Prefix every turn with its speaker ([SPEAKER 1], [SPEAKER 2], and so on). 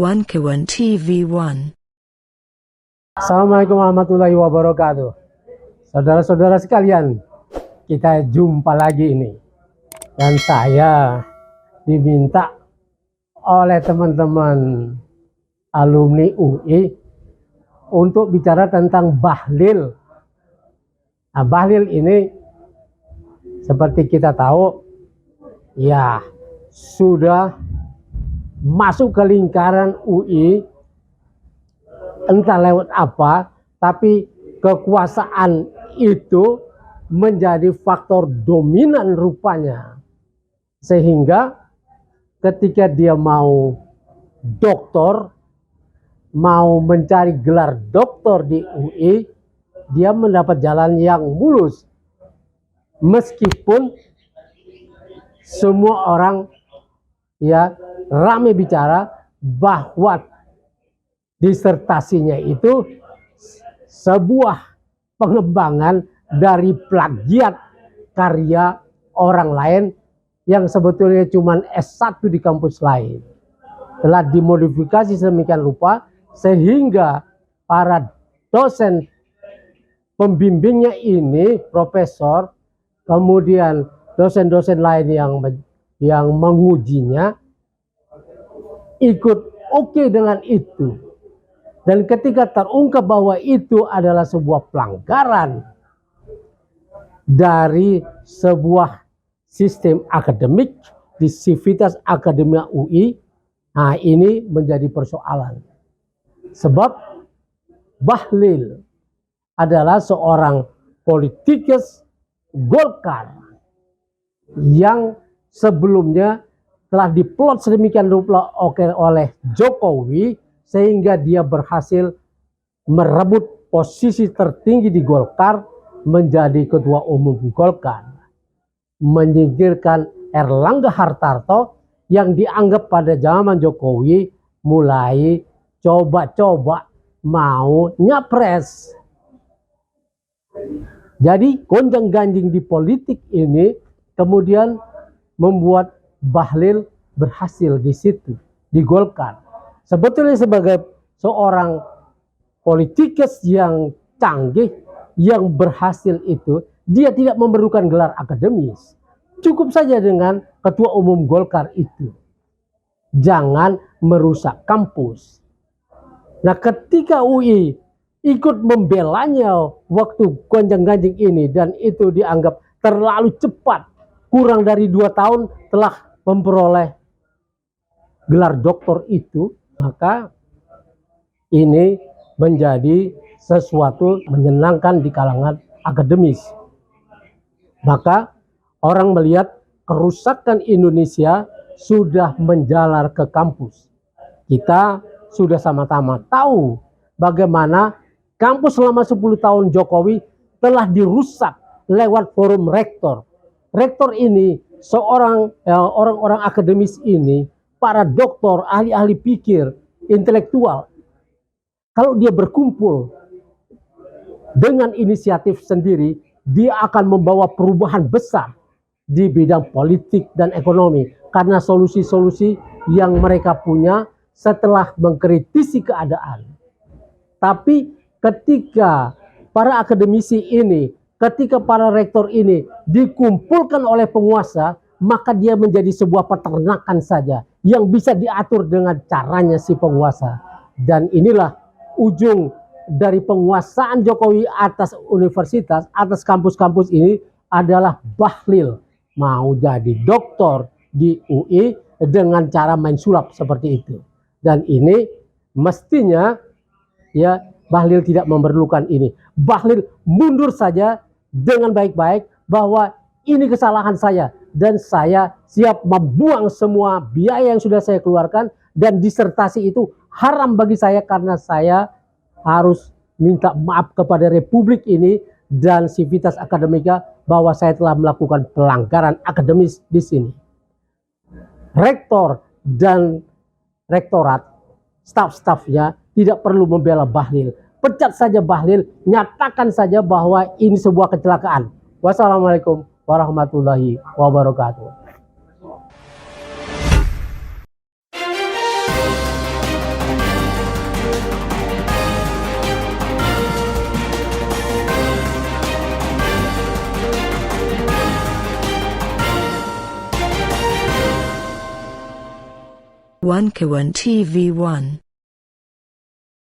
[SPEAKER 1] One TV1.
[SPEAKER 2] Assalamualaikum warahmatullahi wabarakatuh. Saudara-saudara sekalian, kita jumpa lagi ini. Dan saya diminta oleh teman-teman alumni UI untuk bicara tentang bahlil. Nah, bahlil ini seperti kita tahu ya sudah masuk ke lingkaran UI, entah lewat apa, tapi kekuasaan itu menjadi faktor dominan rupanya, sehingga ketika dia mau doktor, mau mencari gelar doktor di UI, dia mendapat jalan yang mulus, meskipun semua orang ya ramai bicara bahwa disertasinya itu sebuah pengembangan dari plagiat karya orang lain yang sebetulnya cuma S1 di kampus lain. Telah dimodifikasi sedemikian rupa sehingga para dosen pembimbingnya ini, profesor, kemudian dosen-dosen lain yang mengujinya ikut oke dengan itu. Dan ketika terungkap bahwa itu adalah sebuah pelanggaran dari sebuah sistem akademik di Sivitas Akademia UI, nah ini menjadi persoalan. Sebab Bahlil adalah seorang politikus Golkar yang sebelumnya telah diplot sedemikian rupa oleh Jokowi sehingga dia berhasil merebut posisi tertinggi di Golkar, menjadi ketua umum Golkar, menyingkirkan Erlangga Hartarto yang dianggap pada zaman Jokowi mulai coba-coba mau nyapres. Jadi gonjang-ganjing di politik ini kemudian membuat Bahlil berhasil di situ, di Golkar. Sebetulnya sebagai seorang politikus yang canggih, yang berhasil itu, dia tidak memerlukan gelar akademis. Cukup saja dengan ketua umum Golkar itu. Jangan merusak kampus. Nah, ketika UI ikut membelanya waktu gonjang-ganjing ini dan itu dianggap terlalu cepat, kurang dari 2 tahun telah memperoleh gelar doktor itu, maka ini menjadi sesuatu menyenangkan di kalangan akademis. Maka orang melihat kerusakan Indonesia sudah menjalar ke kampus. Kita sudah sama-sama tahu bagaimana kampus selama 10 tahun Jokowi telah dirusak lewat forum rektor. Rektor ini orang-orang akademis ini, para doktor, ahli-ahli pikir, intelektual, kalau dia berkumpul dengan inisiatif sendiri, dia akan membawa perubahan besar di bidang politik dan ekonomi karena solusi-solusi yang mereka punya setelah mengkritisi keadaan. Tapi ketika para akademisi ini, ketika para rektor ini dikumpulkan oleh penguasa, maka dia menjadi sebuah peternakan saja yang bisa diatur dengan caranya si penguasa. Dan inilah ujung dari penguasaan Jokowi atas universitas, atas kampus-kampus ini adalah Bahlil mau jadi doktor di UI dengan cara main sulap seperti itu. Dan ini mestinya ya Bahlil tidak memerlukan ini. Bahlil mundur saja dengan baik-baik bahwa ini kesalahan saya dan saya siap membuang semua biaya yang sudah saya keluarkan, dan disertasi itu haram bagi saya karena saya harus minta maaf kepada Republik ini dan Sivitas Akademika bahwa saya telah melakukan pelanggaran akademis di sini. Rektor dan rektorat, staf-stafnya tidak perlu membela Bahlil. Pecat saja Bahlil, nyatakan saja bahwa ini sebuah kecelakaan. Wassalamualaikum warahmatullahi wabarakatuh.
[SPEAKER 1] One Kawan TV 1.